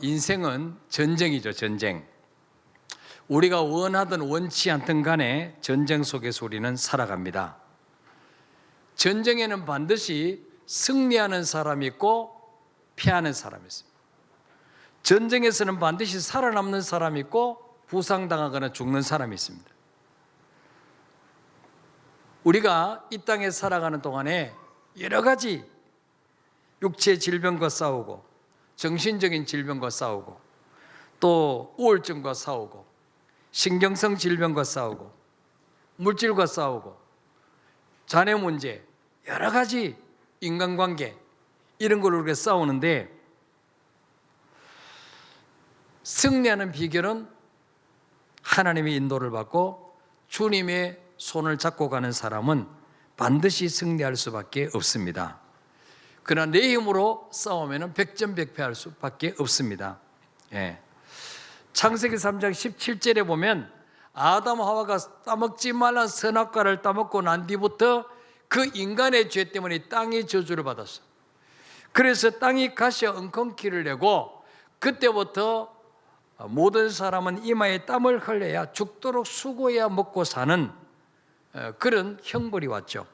인생은 전쟁이죠, 전쟁. 우리가 원하든 원치 않든 간에 전쟁 속에서 우리는 살아갑니다. 전쟁에는 반드시 승리하는 사람이 있고 패하는 사람이 있습니다. 전쟁에서는 반드시 살아남는 사람이 있고 부상당하거나 죽는 사람이 있습니다. 우리가 이 땅에 살아가는 동안에 여러 가지 육체 질병과 싸우고 정신적인 질병과 싸우고 또 우울증과 싸우고 신경성 질병과 싸우고 물질과 싸우고 자녀 문제, 여러 가지 인간관계 이런 걸로 우리가 싸우는데 승리하는 비결은 하나님의 인도를 받고 주님의 손을 잡고 가는 사람은 반드시 승리할 수밖에 없습니다. 그러나 내 힘으로 싸우면 백전백패할 수밖에 없습니다. 창세기 3장 17절에 보면 아담 하와가 따먹지 말란 선악과를 따먹고 난 뒤부터 그 인간의 죄 때문에 땅이 저주를 받았어. 그래서 땅이 가시와 엉겅퀴를 내고 그때부터 모든 사람은 이마에 땀을 흘려야 죽도록 수고해야 먹고 사는 그런 형벌이 왔죠.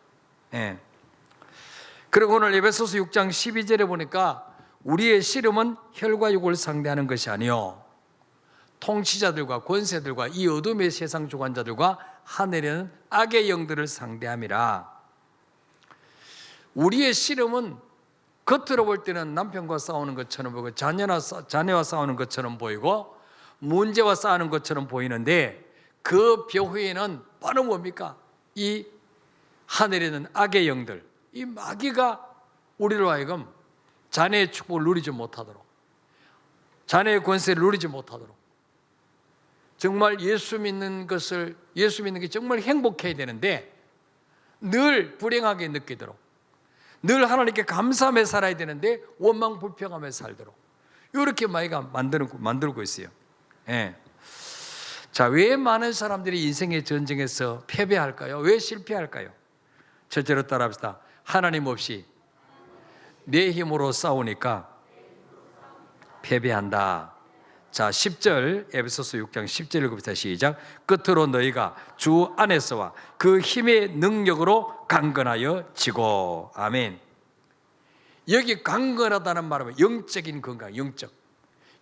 그리고 오늘 에베소서 6장 12절에 보니까 우리의 씨름은 혈과 육을 상대하는 것이 아니요 통치자들과 권세들과 이 어둠의 세상 주관자들과 하늘에는 악의 영들을 상대함이라. 우리의 씨름은 겉으로 볼 때는 남편과 싸우는 것처럼 보이고 자녀와 싸우는 것처럼 보이고 문제와 싸우는 것처럼 보이는데 그 벼후에는 바로 뭡니까? 이 하늘에는 악의 영들, 이 마귀가 우리로 하여금 자녀의 축복을 누리지 못하도록, 자녀의 권세를 누리지 못하도록, 정말 예수 믿는 게 정말 행복해야 되는데 늘 불행하게 느끼도록, 늘 하나님께 감사하며 살아야 되는데 원망 불평하며 살도록 이렇게 마귀가 만들고 있어요. 자, 왜 많은 사람들이 인생의 전쟁에서 패배할까요? 왜 실패할까요? 첫째로 따라합시다. 하나님 없이 내 힘으로 싸우니까 패배한다. 자, 10절 에베소서 6장 10절 읽읍시다. 시작. 끝으로 너희가 주 안에서와 그 힘의 능력으로 강건하여 지고. 아멘. 여기 강건하다는 말은 영적인 건강, 영적.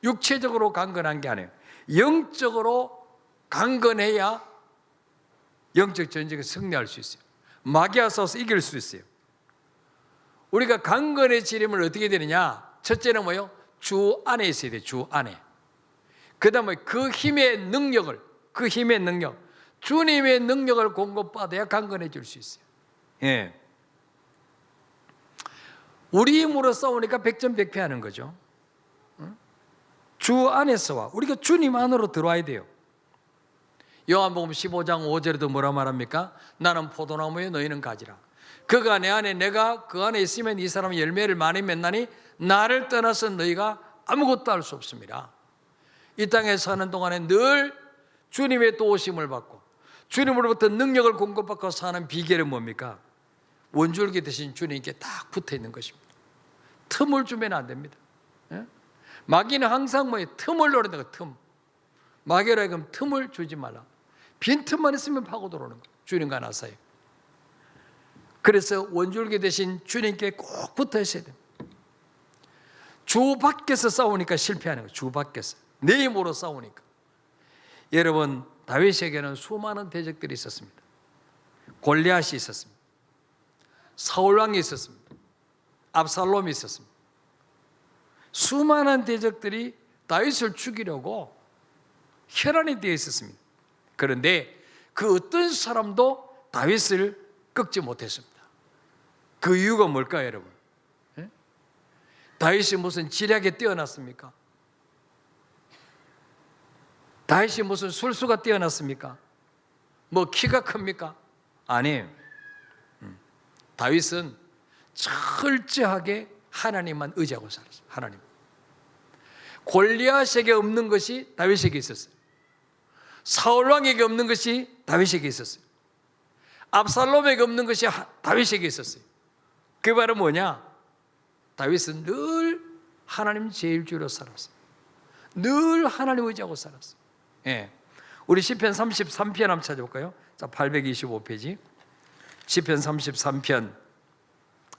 육체적으로 강건한 게 아니에요. 영적으로 강건해야 영적 전쟁에 승리할 수 있어요. 마귀와 싸워서 이길 수 있어요. 우리가 강건해지려면 어떻게 되느냐? 첫째는 뭐예요? 주 안에 있어야 돼요. 주 안에. 그 다음에 그 힘의 능력, 주님의 능력을 공급받아야 강건해질 수 있어요. 우리 힘으로 싸우니까 백전백패하는 거죠. 주 안에서와 우리가 주님 안으로 들어와야 돼요. 요한복음 15장 5절에도 뭐라 말합니까? 나는 포도나무에 너희는 가지라. 그가 내 안에 내가 그 안에 있으면 이 사람은 열매를 많이 맺나니 나를 떠나서 너희가 아무것도 할 수 없습니다. 이 땅에 사는 동안에 늘 주님의 도우심을 받고 주님으로부터 능력을 공급받고 사는 비결은 뭡니까? 원줄기 대신 주님께 딱 붙어 있는 것입니다. 틈을 주면 안 됩니다. 마귀는 항상 틈을 노린다. 틈. 마귀라 하여금 틈을 주지 말라. 빈 틈만 있으면 파고 들어오는 거예요. 주님과 나 사이. 그래서 원줄기 대신 주님께 꼭 붙어 있어야 됩니다. 주 밖에서 싸우니까 실패하는 거예요. 주 밖에서. 내 힘으로 싸우니까. 여러분, 다윗에게는 수많은 대적들이 있었습니다. 골리앗이 있었습니다. 사울왕이 있었습니다. 압살롬이 있었습니다. 수많은 대적들이 다윗을 죽이려고 혈안이 되어 있었습니다. 그런데 그 어떤 사람도 다윗을 꺾지 못했습니다. 그 이유가 뭘까요, 여러분? 다윗이 무슨 지략에 뛰어났습니까? 다윗이 무슨 술수가 뛰어났습니까? 뭐 키가 큽니까? 아니에요. 다윗은 철저하게 하나님만 의지하고 살았어요. 하나님. 골리앗에게 없는 것이 다윗에게 있었어요. 사울왕에게 없는 것이 다윗에게 있었어요. 압살롬에게 없는 것이 다윗에게 있었어요. 그 말은 뭐냐? 다윗은 늘 하나님 제일주의로 살았어요. 늘 하나님 의지하고 살았어요. 예. 우리 시편 33편 한번 찾아볼까요? 자, 825페이지. 시편 33편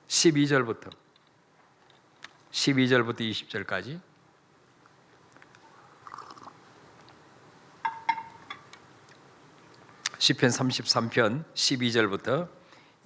12절부터 20절까지. 시편 33편 12절부터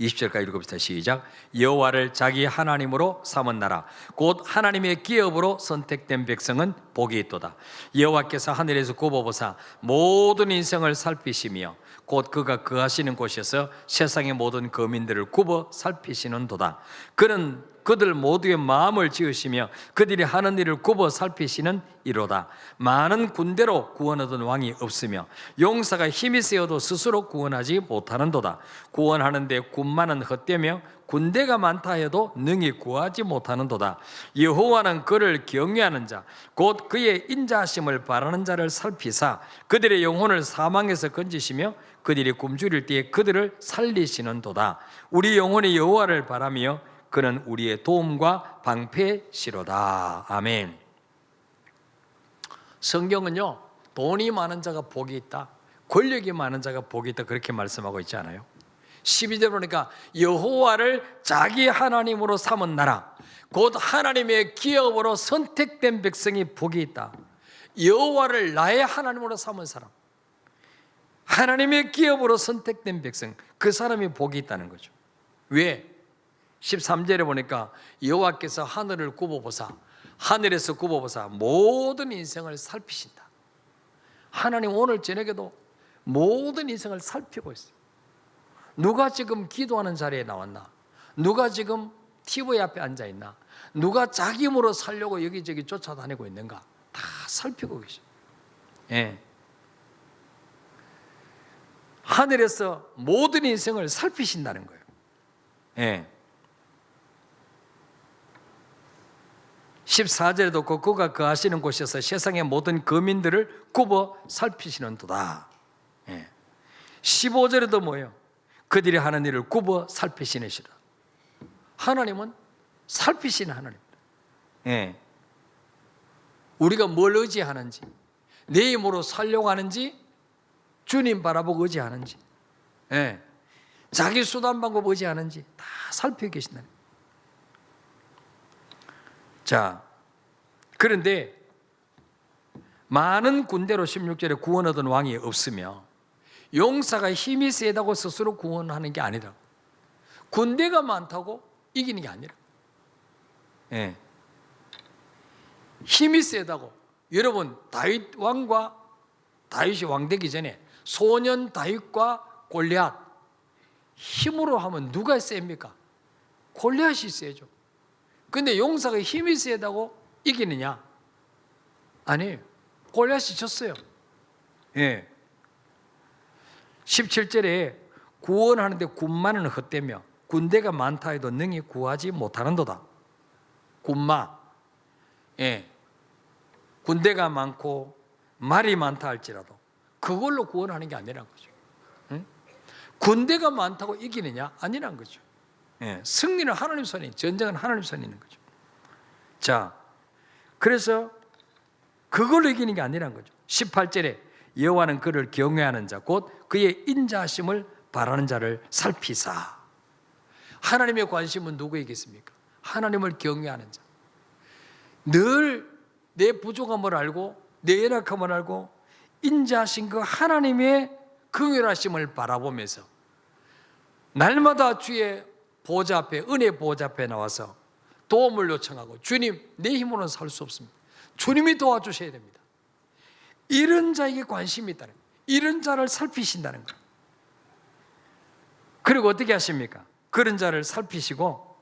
20절까지 읽어봅시다. 시작. 여호와를 자기 하나님으로 삼은 나라 곧 하나님의 기업으로 선택된 백성은 복이 있도다. 여호와께서 하늘에서 굽어보사 모든 인생을 살피시며 곧 그가 거하시는 곳에서 세상의 모든 거민들을 굽어 살피시는도다. 그는 그들 모두의 마음을 지으시며 그들이 하는 일을 굽어 살피시는 이로다. 많은 군대로 구원 얻은 왕이 없으며 용사가 힘이 세어도 스스로 구원하지 못하는도다. 구원하는데 군마는 헛되며 군대가 많다 해도 능히 구하지 못하는도다. 여호와는 그를 경외하는 자 곧 그의 인자하심을 바라는 자를 살피사 그들의 영혼을 사망에서 건지시며 그들이 굶주릴 때에 그들을 살리시는도다. 우리 영혼이 여호와를 바라며 그는 우리의 도움과 방패시로다. 아멘. 성경은요, 돈이 많은 자가 복이 있다, 권력이 많은 자가 복이 있다, 그렇게 말씀하고 있지 않아요? 12절 보니까 여호와를 자기 하나님으로 삼은 나라 곧 하나님의 기업으로 선택된 백성이 복이 있다. 여호와를 나의 하나님으로 삼은 사람, 하나님의 기업으로 선택된 백성, 그 사람이 복이 있다는 거죠. 왜? 13절에 보니까 여호와께서 하늘을 굽어보사, 하늘에서 굽어보사 모든 인생을 살피신다. 하나님 오늘 저녁에도 모든 인생을 살피고 있어요. 누가 지금 기도하는 자리에 나왔나? 누가 지금 TV 앞에 앉아 있나? 누가 자기 힘으로 살려고 여기저기 쫓아다니고 있는가? 다 살피고 계셔. 예. 하늘에서 모든 인생을 살피신다는 거예요. 예. 14절에도 그가 거하시는 곳에서 세상의 모든 거민들을 굽어 살피시는도다. 예. 15절에도 뭐예요? 그들이 하는 일을 굽어 살피시느시라. 하나님은 살피시는 하나님입니다. 예. 우리가 뭘 의지하는지, 내 힘으로 살려고 하는지, 주님 바라보고 의지하는지, 예. 자기 수단 방법 의지하는지 다 살피고 계신다. 자, 그런데 많은 군대로 16절에 구원 얻은 왕이 없으며 용사가 힘이 세다고 스스로 구원하는 게 아니라, 군대가 많다고 이기는 게 아니라, 예. 힘이 세다고. 여러분, 다윗 왕과 다윗이 왕 되기 전에 소년 다윗과 골리앗, 힘으로 하면 누가 셉니까? 골리앗이 세죠. 근데 용사가 힘이 세다고 이기느냐? 아니에요. 골리앗이 졌어요. 예. 17절에 구원하는데 군마는 헛되며 군대가 많다 해도 능히 구하지 못하는도다. 군마, 예. 군대가 많고 말이 많다 할지라도 그걸로 구원하는 게 아니라는 거죠. 응? 군대가 많다고 이기느냐? 아니란 거죠. 예. 승리는 하나님 손에, 전쟁은 하나님 손에 있는 거죠. 자, 그래서 그걸로 이기는 게 아니란 거죠. 18절에 여호와는 그를 경외하는 자 곧 그의 인자하심을 바라는 자를 살피사. 하나님의 관심은 누구에겠습니까? 하나님을 경외하는 자. 늘 내 부족함을 알고 내 연약함을 알고 인자하신 그 하나님의 긍휼하심을 바라보면서 날마다 주의 보좌 앞에, 은혜 보좌 앞에 나와서 도움을 요청하고, 주님, 내 힘으로는 살 수 없습니다. 주님이 도와주셔야 됩니다. 이런 자에게 관심이 있다는 거예요. 이런 자를 살피신다는 거예요. 그리고 어떻게 하십니까? 그런 자를 살피시고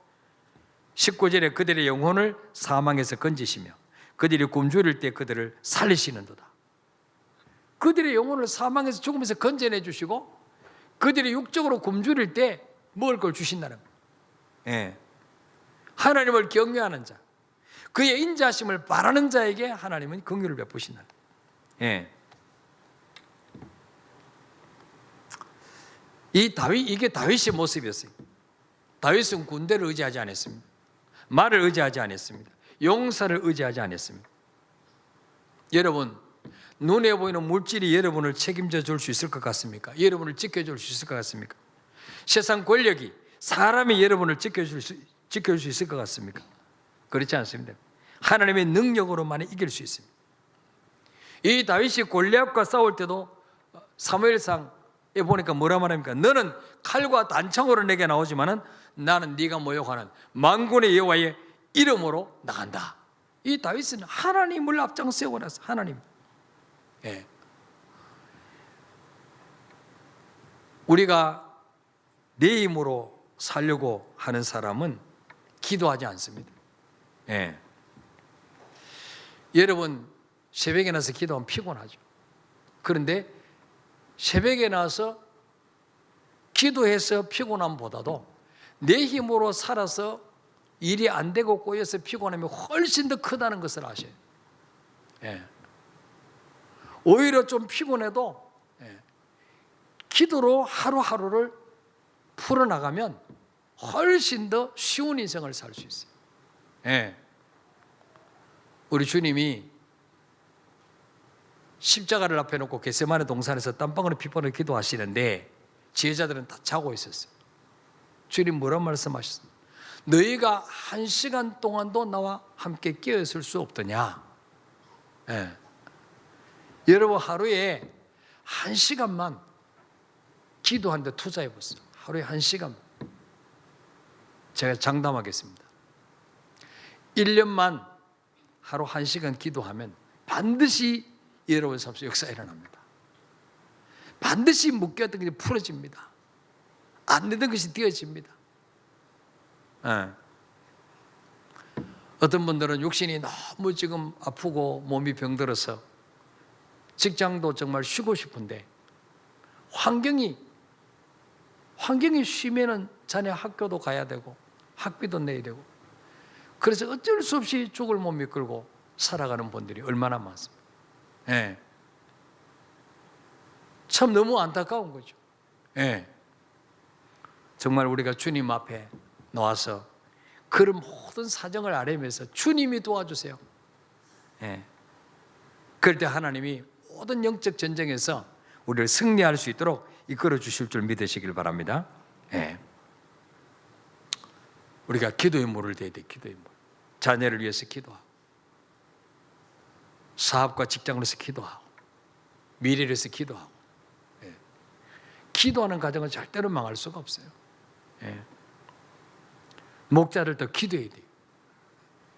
19절에 그들의 영혼을 사망에서 건지시며 그들이 굶주릴 때 그들을 살리시는도다. 그들의 영혼을 사망에서 죽음에서 건져내 주시고 그들이 육적으로 굶주릴 때 먹을 걸 주신다는 거예요. 예. 하나님을 경외하는 자, 그의 인자하심을 바라는 자에게 하나님은 긍휼을 베푸신다. 예. 이게 다윗의 모습이었어요. 다윗은 군대를 의지하지 않았습니다. 말을 의지하지 않았습니다. 용사를 의지하지 않았습니다. 여러분, 눈에 보이는 물질이 여러분을 책임져 줄 수 있을 것 같습니까? 여러분을 지켜줄 수 있을 것 같습니까? 세상 권력이 사람이 여러분을 지켜줄 수 있을 것 같습니까? 그렇지 않습니다. 하나님의 능력으로만 이길 수 있습니다. 이 다윗이 골리앗과 싸울 때도 사무엘상에 보니까 뭐라 말합니까? 너는 칼과 단창으로 내게 나오지만은 나는 네가 모욕하는 만군의 여호와의 이름으로 나간다. 이 다윗은 하나님을 앞장 세워놨어. 하나님. 예. 우리가 내 힘으로 살려고 하는 사람은 기도하지 않습니다. 예. 여러분, 새벽에 나서 기도하면 피곤하죠. 그런데 새벽에 나서 기도해서 피곤함보다도 내 힘으로 살아서 일이 안 되고 꼬여서 피곤함이 훨씬 더 크다는 것을 아셔요. 예. 오히려 좀 피곤해도 기도로 하루하루를 풀어나가면 훨씬 더 쉬운 인생을 살 수 있어요. 예. 우리 주님이 십자가를 앞에 놓고 겟세마네 동산에서 땀방울에 피번을 기도하시는데 제자들은 다 자고 있었어요. 주님 뭐란 말씀하셨어요? 너희가 1시간 동안도 나와 함께 깨어있을 수 없더냐? 예. 여러분, 하루에 1시간만 기도하는 데 투자해 보세요. 하루에 1시간. 제가 장담하겠습니다. 1년만 하루 1시간 기도하면 반드시 여러분 삶 속에 역사가 일어납니다. 반드시 묶였던 것이 풀어집니다. 안 되던 것이 되어집니다. 예. 어떤 분들은 육신이 너무 지금 아프고 몸이 병들어서 직장도 정말 쉬고 싶은데 환경이 쉬면은 자네 학교도 가야 되고 학비도 내야 되고 그래서 어쩔 수 없이 죽을 몸 이끌고 살아가는 분들이 얼마나 많습니까? 예. 참 너무 안타까운 거죠. 예. 정말 우리가 주님 앞에 나와서 그런 모든 사정을 아뢰면서 주님이 도와주세요. 예. 그럴 때 하나님이 모든 영적 전쟁에서 우리를 승리할 수 있도록 이끌어 주실 줄 믿으시길 바랍니다. 예. 우리가 기도의 물을 대야 돼. 기도의 물. 자녀를 위해서 기도하고 사업과 직장을 위해서 기도하고 미래를 위해서 기도하고 예. 기도하는 가정은 절대로 망할 수가 없어요. 예. 목자를 더 기도해야 돼요.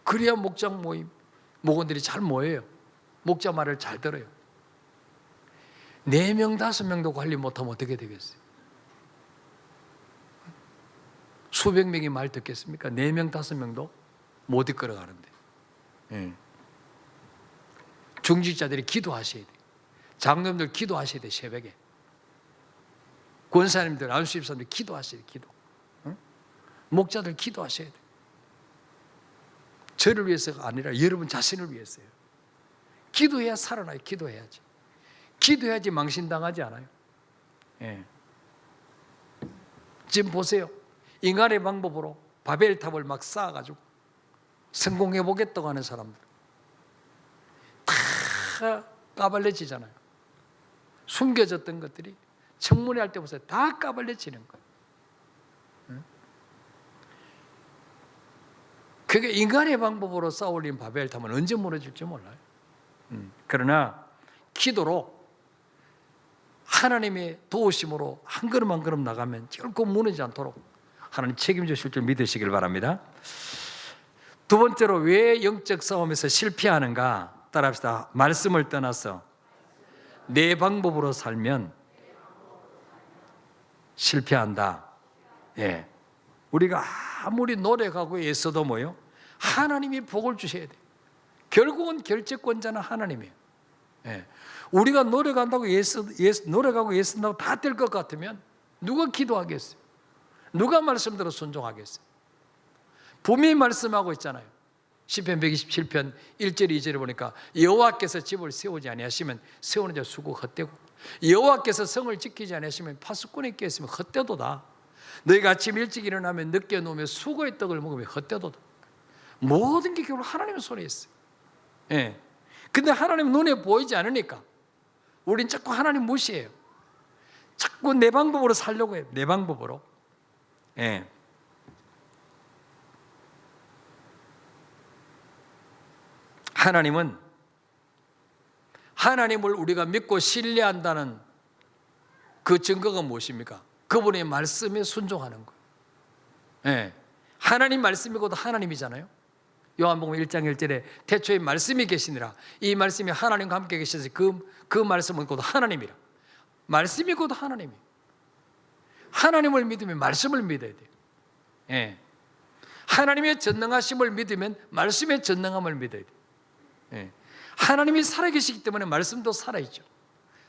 그래야 목장 모임 목원들이 잘 모여요. 목자 말을 잘 들어요. 4명, 5명도 관리 못하면 어떻게 되겠어요? 수백 명이 말 듣겠습니까? 4명, 5명도 못 이끌어가는데. 예. 중직자들이 기도하셔야 돼요. 장로님들 기도하셔야 돼요. 새벽에. 권사님들, 안수집사님들 기도하셔야 돼요. 기도. 응? 목자들 기도하셔야 돼요. 저를 위해서가 아니라 여러분 자신을 위해서요. 기도해야 살아나요. 기도해야지. 기도해야지 망신당하지 않아요. 예. 지금 보세요. 인간의 방법으로 바벨탑을 막 쌓아가지고 성공해보겠다고 하는 사람들 다 까발려지잖아요. 숨겨졌던 것들이 청문회 할 때 보세요. 다 까발려지는 거예요. 그게 인간의 방법으로 쌓아올린 바벨탑은 언제 무너질지 몰라요. 그러나 기도로 하나님의 도우심으로 한 걸음 한 걸음 나가면 결코 무너지지 않도록 하나님 책임지실 줄 믿으시길 바랍니다. 두 번째로 왜 영적 싸움에서 실패하는가? 따라합시다. 말씀을 떠나서 내 방법으로 살면 실패한다. 예. 우리가 아무리 노력하고 애써도 뭐요? 하나님이 복을 주셔야 돼요. 결국은 결재권자는 하나님이에요. 예. 우리가 노력한다고 노력하고 애쓴다고 다 될 것 같으면 누가 기도하겠어요? 누가 말씀대로 순종하겠어요? 분명히 말씀하고 있잖아요. 시편 127편 1절 2절에 보니까 여호와께서 집을 세우지 아니하시면 세우는 자 수고 헛되고 여호와께서 성을 지키지 아니하시면 파수꾼이 깨었으면 헛되도다. 너희가 아침 일찍 일어나면 늦게 누우며 수고의 떡을 먹으면 헛되도다. 모든 게 결국 하나님의 손에 있어요. 예. 근데 하나님 눈에 보이지 않으니까 우린 자꾸 하나님 무시해요. 자꾸 내 방법으로 살려고 해요. 내 방법으로. 예. 하나님은 하나님을 우리가 믿고 신뢰한다는 그 증거가 무엇입니까? 그분의 말씀에 순종하는 거예요. 예. 하나님 말씀이고도 하나님이잖아요. 요한복음 1장 1절에 태초에 말씀이 계시니라. 이 말씀이 하나님과 함께 계셔서 그 말씀은 곧 하나님이라. 말씀이 곧 하나님이에요. 하나님을 믿으면 말씀을 믿어야 돼요. 예. 하나님의 전능하심을 믿으면 말씀의 전능함을 믿어야 돼요. 예. 하나님이 살아계시기 때문에 말씀도 살아있죠.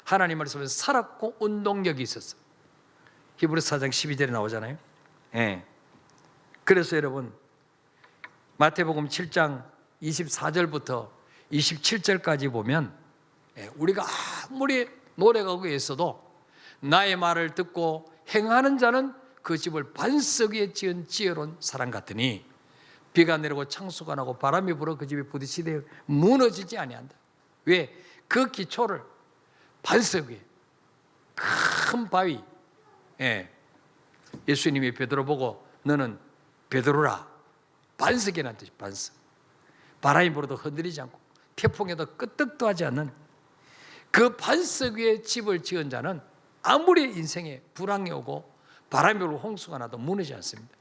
하나님 말씀은 살았고 운동력이 있었어. 히브리서 4장 12절에 나오잖아요. 예. 그래서 여러분 마태복음 7장 24절부터 27절까지 보면 우리가 아무리 노력하고 있어도 나의 말을 듣고 행하는 자는 그 집을 반석 위에 지은 지혜로운 사람 같으니 비가 내리고 창수가 나고 바람이 불어 그 집이 부딪히되 무너지지 아니한다. 왜? 그 기초를 반석 위에 큰 바위. 예수님이 베드로 보고 너는 베드로라. 반석이라는 뜻이 반석. 바람이 불어도 흔들리지 않고 태풍에도 끄떡도 하지 않는 그 반석 위에 집을 지은 자는 아무리 인생에 불황이 오고 바람이 불고 홍수가 나도 무너지지 않습니다.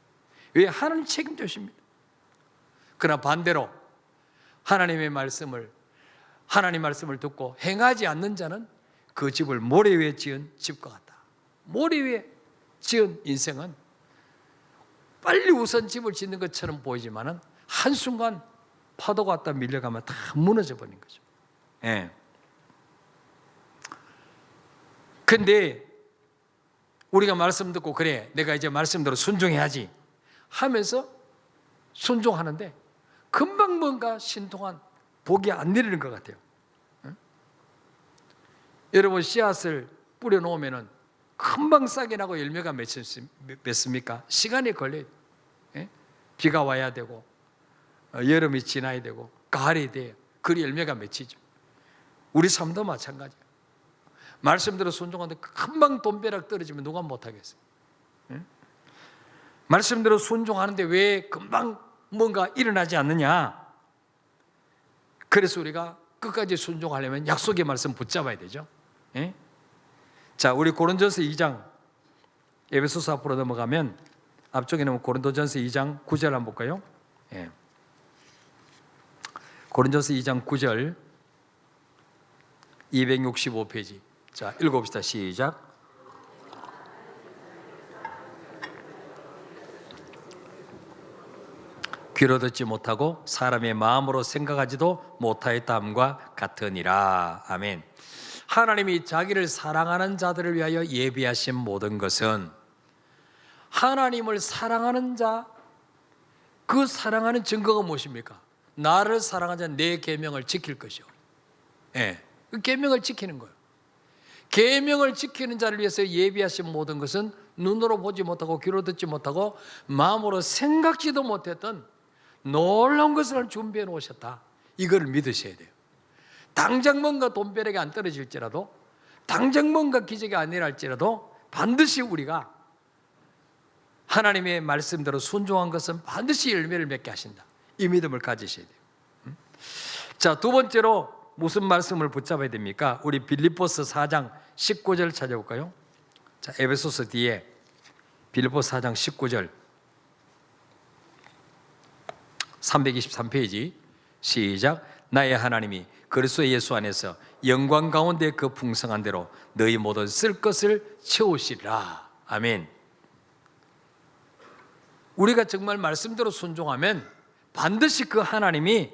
왜? 하나님 책임져십니다. 그러나 반대로 하나님 말씀을 듣고 행하지 않는 자는 그 집을 모래 위에 지은 집과 같다. 모래 위에 지은 인생은 빨리 우선 집을 짓는 것처럼 보이지만은 한순간 파도가 왔다 밀려가면 다 무너져 버린 거죠. 예. 근데 우리가 말씀 듣고 그래 내가 이제 말씀대로 순종해야지 하면서 순종하는데 금방 뭔가 신통한 복이 안 내리는 것 같아요. 여러분 씨앗을 뿌려놓으면 금방 싹이 나고 열매가 맺습니까? 시간이 걸려요. 비가 와야 되고 여름이 지나야 되고 가을이 돼요. 그 열매가 맺히죠. 우리 삶도 마찬가지예요. 말씀대로 순종하는데 금방 돈벼락 떨어지면 누가 못하겠어요? 말씀대로 순종하는데 왜 금방 뭔가 일어나지 않느냐? 그래서 우리가 끝까지 순종하려면 약속의 말씀 붙잡아야 되죠. 자, 우리 고린도전서 2장 에베소서 앞으로 넘어가면 앞쪽에는 고린도전서 2장 9절 한번 볼까요? 고린도전서 2장 9절 265페이지. 자, 읽어봅시다. 시작. 귀로 듣지 못하고 사람의 마음으로 생각하지도 못하였다함과 같으니라. 아멘. 하나님이 자기를 사랑하는 자들을 위하여 예비하신 모든 것은 하나님을 사랑하는 자, 그 사랑하는 증거가 무엇입니까? 나를 사랑하는 자 내 계명을 지킬 것이요. 그 계명을 지키는 거예요. 계명을 지키는 자를 위해서 예비하신 모든 것은 눈으로 보지 못하고 귀로 듣지 못하고 마음으로 생각지도 못했던 놀라운 것을 준비해 놓으셨다. 이걸 믿으셔야 돼요. 당장 뭔가 돈벼락이 안 떨어질지라도 당장 뭔가 기적이 안 일어날지라도 반드시 우리가 하나님의 말씀대로 순종한 것은 반드시 열매를 맺게 하신다. 이 믿음을 가지셔야 돼요. 자, 두 번째로 무슨 말씀을 붙잡아야 됩니까? 우리 빌립보서 4장 19절 찾아볼까요? 자, 에베소서 뒤에 빌립보서 4장 19절 323페이지 시작. 나의 하나님이 그리스도 예수 안에서 영광 가운데 그 풍성한 대로 너희 모든 쓸 것을 채우시리라. 아멘. 우리가 정말 말씀대로 순종하면 반드시 그 하나님이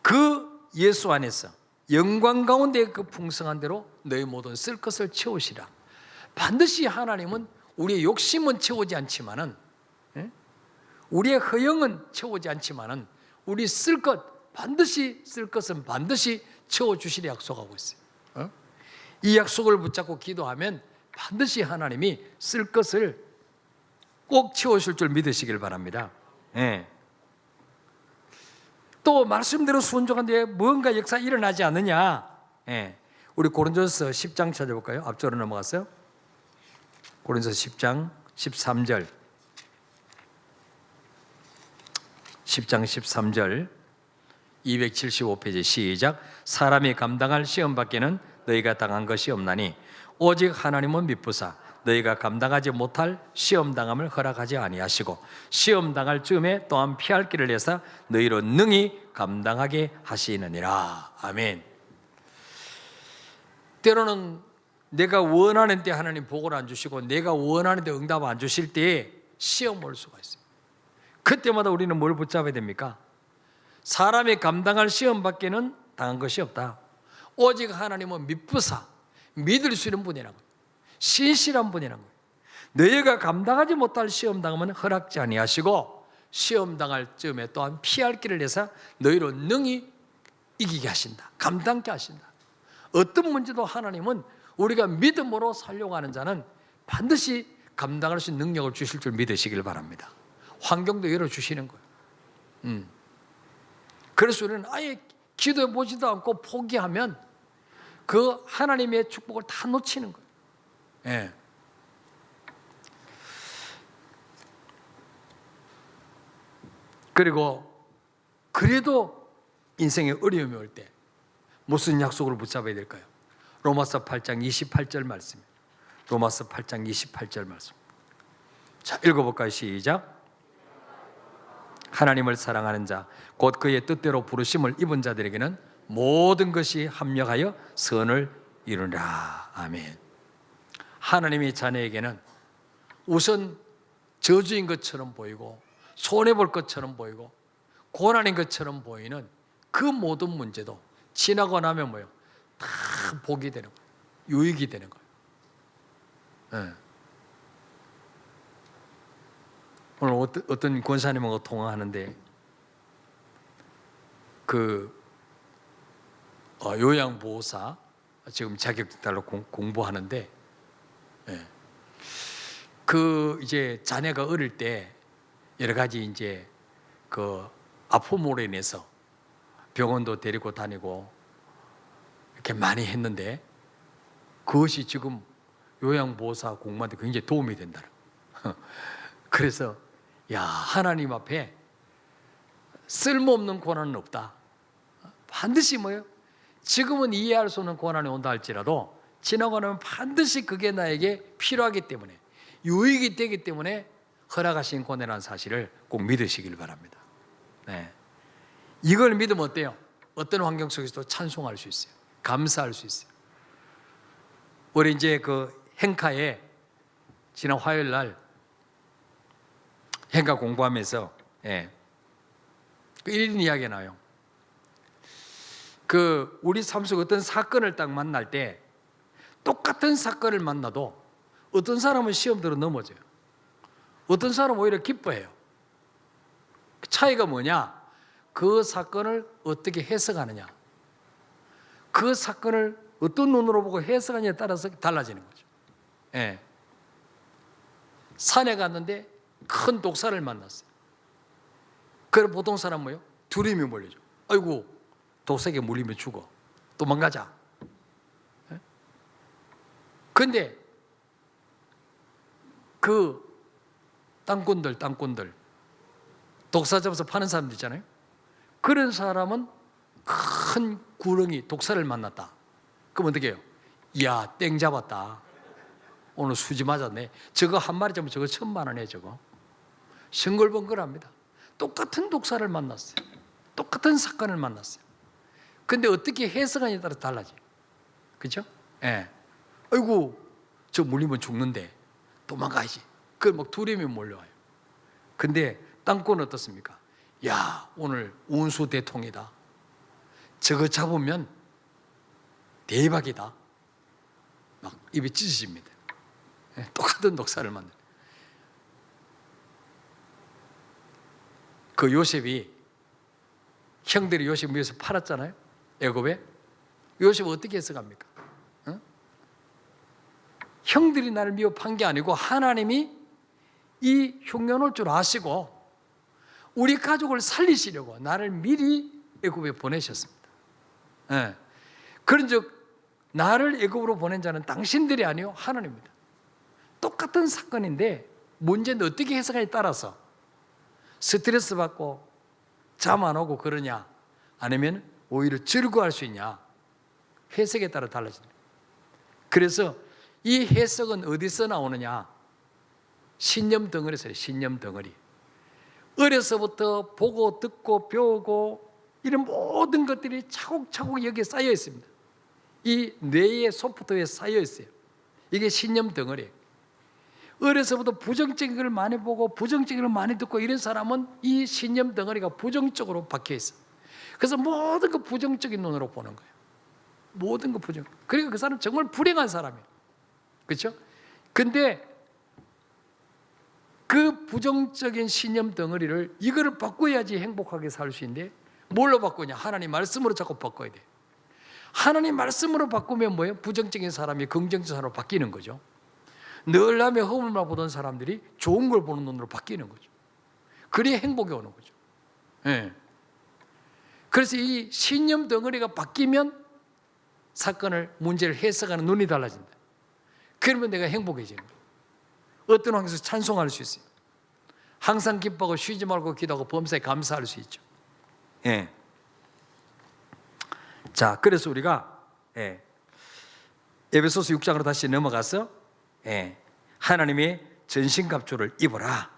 그 예수 안에서 영광 가운데 그 풍성한 대로 너희 모든 쓸 것을 채우시라. 반드시 하나님은 우리의 욕심은 채우지 않지만은, 우리의 허영은 채우지 않지만은 우리 쓸 것, 반드시 쓸 것은 반드시 채워주시리 약속하고 있어요. 이 약속을 붙잡고 기도하면 반드시 하나님이 쓸 것을 꼭 채우실 줄 믿으시길 바랍니다. 또 말씀대로 순종한데 뭔가 역사 일어나지 않느냐? 우리 고린도서 10장 찾아볼까요? 앞쪽으로 넘어갔어요. 고린도서 10장 13절 10장 13절 275페이지 시작. 사람이 감당할 시험 밖에는 너희가 당한 것이 없나니 오직 하나님은 미쁘사 너희가 감당하지 못할 시험 당함을 허락하지 아니하시고 시험 당할 즈음에 또한 피할 길을 내사 너희로 능히 감당하게 하시느니라. 아멘. 때로는 내가 원하는 때 하나님 복을 안 주시고 내가 원하는 데 응답 안 주실 때에 시험 올 수가 있어요. 그때마다 우리는 뭘 붙잡아야 됩니까? 사람이 감당할 시험 밖에는 당한 것이 없다. 오직 하나님은 미쁘사 믿을 수 있는 분이라고, 신실한 분이라고. 너희가 감당하지 못할 시험 당하면 허락지 아니하시고 시험 당할 즈음에 또한 피할 길을 내서 너희로 능히 이기게 하신다. 감당케 하신다. 어떤 문제도 하나님은 우리가 믿음으로 살려고 하는 자는 반드시 감당할 수 있는 능력을 주실 줄 믿으시길 바랍니다. 환경도 열어주시는 거예요. 그래서 우리는 아예 기도해 보지도 않고 포기하면 그 하나님의 축복을 다 놓치는 거예요. 예. 그리고 그래도 인생에 어려움이 올 때 무슨 약속을 붙잡아야 될까요? 로마서 8장 28절 말씀입니다. 로마서 8장 28절 말씀. 자, 읽어볼까요? 시작. 하나님을 사랑하는 자, 곧 그의 뜻대로 부르심을 입은 자들에게는 모든 것이 합력하여 선을 이루라. 아멘. 하나님의 자녀에게는 우선 저주인 것처럼 보이고 손해볼 것처럼 보이고 고난인 것처럼 보이는 그 모든 문제도 지나고 나면 뭐예요? 다 복이 되는 거예요. 유익이 되는 거예요. 오늘 어떤 권사님하고 통화하는데 요양보호사 지금 자격증 따러 공부하는데 이제 자녀가 어릴 때 여러 가지 이제 아픔으로 인해서 병원도 데리고 다니고 이렇게 많이 했는데 그것이 지금 요양보호사 공부하는데 굉장히 도움이 된다. 그래서 하나님 앞에 쓸모없는 고난은 없다. 반드시 뭐예요? 지금은 이해할 수 없는 고난이 온다 할지라도 지나고 나면 반드시 그게 나에게 필요하기 때문에 유익이 되기 때문에 허락하신 고난이라는 사실을 꼭 믿으시길 바랍니다. 네. 이걸 믿으면 어때요? 어떤 환경 속에서도 찬송할 수 있어요. 감사할 수 있어요. 우리 이제 행카에 지난 화요일 날 행카 공부하면서 그 1인 이야기가 나와요. 우리 삶 속 어떤 사건을 딱 만날 때 똑같은 사건을 만나도 어떤 사람은 시험대로 넘어져요. 어떤 사람은 오히려 기뻐해요. 그 차이가 뭐냐? 그 사건을 어떻게 해석하느냐, 그 사건을 어떤 눈으로 보고 해석하느냐에 따라서 달라지는 거죠. 산에 갔는데 큰 독사를 만났어요. 그럼 보통 사람 뭐예요? 두려움이 몰려죠. 아이고, 독사에게 물리면 죽어. 도망가자. 근데 땅꾼들 독사 잡아서 파는 사람들 있잖아요. 그런 사람은 큰 구렁이 독사를 만났다. 그럼 어떻게 해요? 이야, 땡 잡았다. 오늘 수지 맞았네. 저거 한 마리 잡으면 저거 1,000,000원에 저거. 싱글벙글합니다. 똑같은 독사를 만났어요. 똑같은 사건을 만났어요. 근데 어떻게 해석하냐에 따라 달라져요. 그렇죠? 아이고, 저 물리면 죽는데 도망가야지. 막 두려움이 몰려와요. 근데 땅꾼은 어떻습니까? 야, 오늘 운수 대통이다. 저거 잡으면 대박이다. 막 입이 찢어집니다. 똑같은 독사를 만나. 요셉이 형들이 요셉 위해서 팔았잖아요. 애굽에. 요셉 어떻게 해석합니까? 형들이 나를 미워 판 게 아니고 하나님이 이 흉년올 줄 아시고 우리 가족을 살리시려고 나를 미리 애굽에 보내셨습니다. 예. 그런즉 나를 애굽으로 보낸 자는 당신들이 아니요 하나님입니다. 똑같은 사건인데 문제는 어떻게 해석하냐에 따라서 스트레스 받고 잠 안 오고 그러냐, 아니면 오히려 즐거워할 수 있냐, 해석에 따라 달라집니다. 그래서 이 해석은 어디서 나오느냐? 신념 덩어리에서. 신념 덩어리. 어려서부터 보고 듣고 배우고 이런 모든 것들이 차곡차곡 여기에 쌓여 있습니다. 이 뇌의 소프트웨어에 쌓여 있어요. 이게 신념 덩어리예요. 어려서부터 부정적인 걸 많이 보고 부정적인 걸 많이 듣고 이런 사람은 이 신념 덩어리가 부정적으로 박혀 있어요. 그래서 모든 거 부정적인 눈으로 보는 거예요. 모든 거 부정. 그러니까 그 사람은 정말 불행한 사람이에요. 그렇죠? 근데 그 부정적인 신념 덩어리를 이거를 바꿔야지 행복하게 살 수 있는데 뭘로 바꾸냐? 하나님 말씀으로 자꾸 바꿔야 돼요. 하나님 말씀으로 바꾸면 뭐예요? 부정적인 사람이 긍정적인 사람으로 바뀌는 거죠. 늘 남의 허물만 보던 사람들이 좋은 걸 보는 눈으로 바뀌는 거죠. 그래야 행복이 오는 거죠. 네. 그래서 이 신념 덩어리가 바뀌면 사건을, 문제를 해석하는 눈이 달라진다. 그러면 내가 행복해지는 거예요. 어떤 환경에서 찬송할 수 있어요. 항상 기뻐하고 쉬지 말고 기도하고 범사에 감사할 수 있죠. 예. 자, 그래서 우리가 에베소서 6장으로 다시 넘어가서 하나님의 전신갑주를 입어라.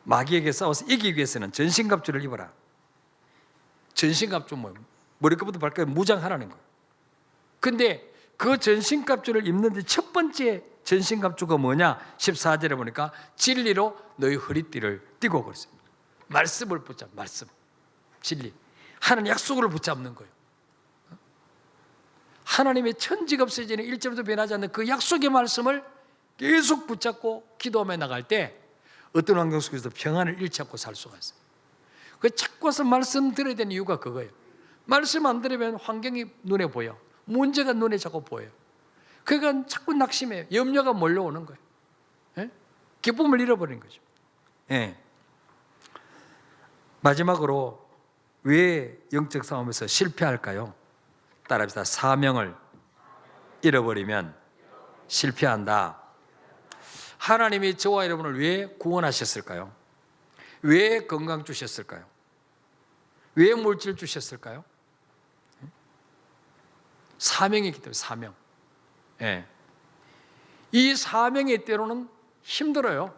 마귀에게 싸워서 이기기 위해서는 전신갑주를 입어라. 전신갑주 뭐예요? 머리끝부터 발끝까지 무장하라는 거예요. 근데 그 전신갑주를 입는데 첫 번째 전신갑주가 뭐냐? 14절에 보니까 진리로 너희 허리띠를 띠고 그랬습니다. 말씀을 붙잡, 말씀, 진리. 하나님 약속을 붙잡는 거예요. 하나님의 천지가 없어지는 1점도 변하지 않는 그 약속의 말씀을 계속 붙잡고 기도하며 나갈 때 어떤 환경 속에서도 평안을 잃지 않고 살 수가 있어요. 그 자꾸 와서 말씀 들어야 되는 이유가 그거예요. 말씀 안 들으면 환경이 눈에 보여. 문제가 눈에 자꾸 보여요. 그러니까 자꾸 낙심해요. 염려가 몰려오는 거예요. 예? 기쁨을 잃어버리는 거죠. 예. 마지막으로 왜 영적 싸움에서 실패할까요? 따라합시다. 사명을 잃어버리면 실패한다. 하나님이 저와 여러분을 왜 구원하셨을까요? 왜 건강 주셨을까요? 왜 물질 주셨을까요? 사명이 있기 때문에. 사명. 예. 이 사명의 때로는 힘들어요.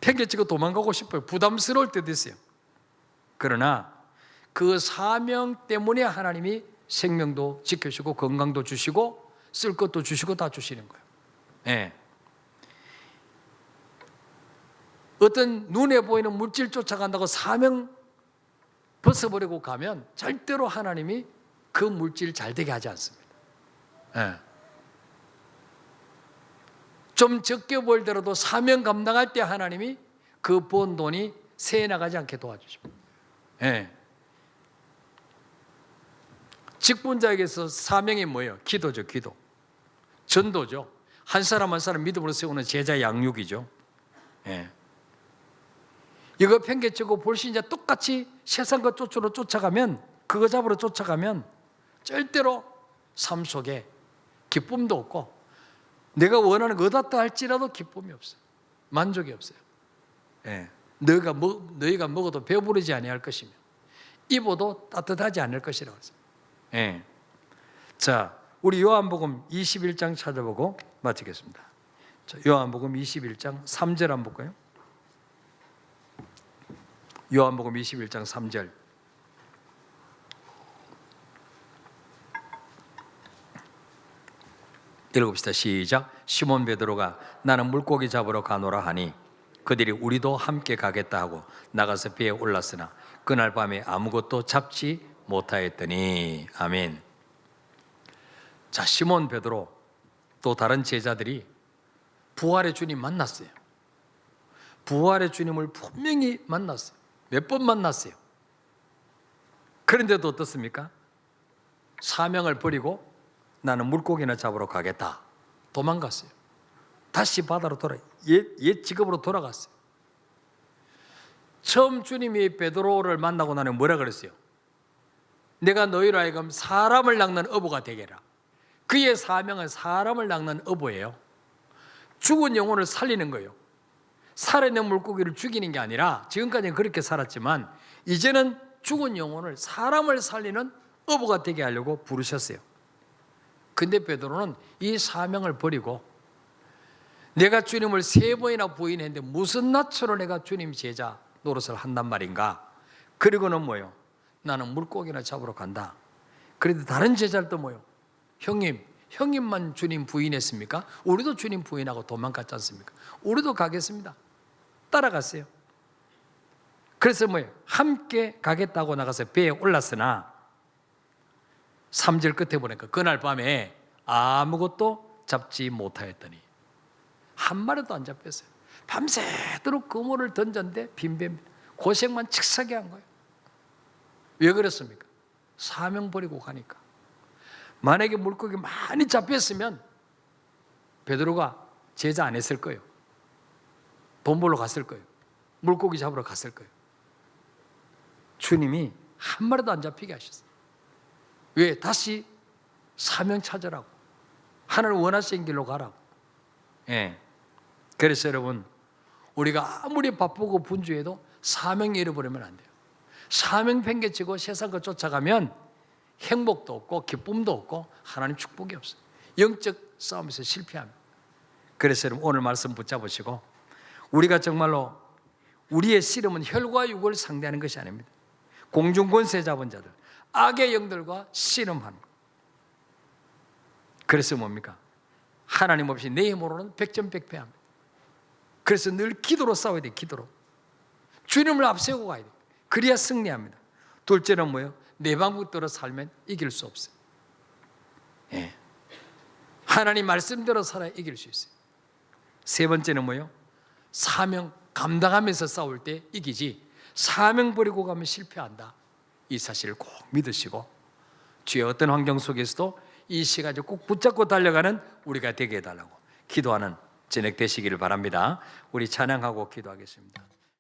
팽개치고 도망가고 싶어요. 부담스러울 때도 있어요. 그러나 그 사명 때문에 하나님이 생명도 지켜주시고 건강도 주시고 쓸 것도 주시고 다 주시는 거예요. 예. 어떤 눈에 보이는 물질 쫓아간다고 사명 벗어버리고 가면 절대로 하나님이 그 물질 잘 되게 하지 않습니다. 예. 좀 적게 보일더라도 사명 감당할 때 하나님이 그 번 돈이 새에 나가지 않게 도와주십니다. 예. 직분자에게서 사명이 뭐예요? 기도죠, 기도. 전도죠. 한 사람 한 사람 믿음으로 세우는 제자 양육이죠. 예. 이거 팽개치고 볼신자 똑같이 세상 것 쫓으러 쫓아가면, 그거 잡으러 쫓아가면 절대로 삶 속에 기쁨도 없고 내가 원하는 거 얻었다 할지라도 기쁨이 없어요. 만족이 없어요. 예. 너희가 먹어도 배부르지 아니할 것이며 입어도 따뜻하지 않을 것이라고 했어요. 예. 자, 우리 요한복음 21장 찾아보고 마치겠습니다. 자, 요한복음 21장 3절 한번 볼까요? 요한복음 21장 3절. 읽읍시다. 시작. 시몬 베드로가 나는 물고기 잡으러 가노라 하니 그들이 우리도 함께 가겠다 하고 나가서 배에 올랐으나 그날 밤에 아무것도 잡지 못하였더니. 아멘. 자, 시몬 베드로 또 다른 제자들이 부활의 주님 만났어요. 부활의 주님을 분명히 만났어요. 몇 번 만났어요. 그런데도 어떻습니까? 사명을 버리고 나는 물고기나 잡으러 가겠다. 도망갔어요. 다시 바다로 옛 직업으로 돌아갔어요. 처음 주님이 베드로를 만나고 나면 뭐라 그랬어요? 내가 너희로 하여금 사람을 낚는 어부가 되게라. 그의 사명은 사람을 낚는 어부예요. 죽은 영혼을 살리는 거예요. 살아있는 물고기를 죽이는 게 아니라, 지금까지는 그렇게 살았지만 이제는 죽은 영혼을, 사람을 살리는 어부가 되게 하려고 부르셨어요. 근데 베드로는 이 사명을 버리고, 내가 주님을 3번이나 부인했는데 무슨 낯으로 내가 주님 제자 노릇을 한단 말인가? 그리고는 뭐요? 나는 물고기나 잡으러 간다. 그래도 다른 제자들도 뭐요? 형님만 주님 부인했습니까? 우리도 주님 부인하고 도망갔지 않습니까? 우리도 가겠습니다. 따라갔어요. 그래서 뭐예요? 함께 가겠다고 나가서 배에 올랐으나 3절 끝에 보니까 그날 밤에 아무것도 잡지 못하였더니 한 마리도 안 잡혔어요. 밤새도록 그물을 던졌는데 빈배입니다. 고생만 칙하게 한 거예요. 왜 그랬습니까? 사명 버리고 가니까. 만약에 물고기 많이 잡혔으면 베드로가 제자 안 했을 거예요. 돈 벌러 갔을 거예요. 물고기 잡으러 갔을 거예요. 주님이 한 마리도 안 잡히게 하셨어요. 왜? 다시 사명 찾으라고. 하나님 원하시는 길로 가라고. 예. 그래서 여러분, 우리가 아무리 바쁘고 분주해도 사명 잃어버리면 안 돼요. 사명 팽개치고 세상 것 쫓아가면 행복도 없고 기쁨도 없고 하나님 축복이 없어요. 영적 싸움에서 실패합니다. 그래서 여러분, 오늘 말씀 붙잡으시고, 우리가 정말로 우리의 씨름은 혈과 육을 상대하는 것이 아닙니다. 공중권세 잡은 자들, 악의 영들과 씨름하는 것. 그래서 뭡니까? 하나님 없이 내 힘으로는 백전백패합니다. 그래서 늘 기도로 싸워야 돼요. 기도로 주님을 앞세우고 가야 돼요. 그래야 승리합니다. 둘째는 뭐예요? 내 방법대로 살면 이길 수 없어요. 예. 하나님 말씀대로 살아야 이길 수 있어요. 세 번째는 뭐예요? 사명 감당하면서 싸울 때 이기지, 사명 버리고 가면 실패한다. 이 사실을 꼭 믿으시고, 주의 어떤 환경 속에서도 이 시간을 꼭 붙잡고 달려가는 우리가 되게 해달라고 기도하는 저녁 되시기를 바랍니다. 우리 찬양하고 기도하겠습니다.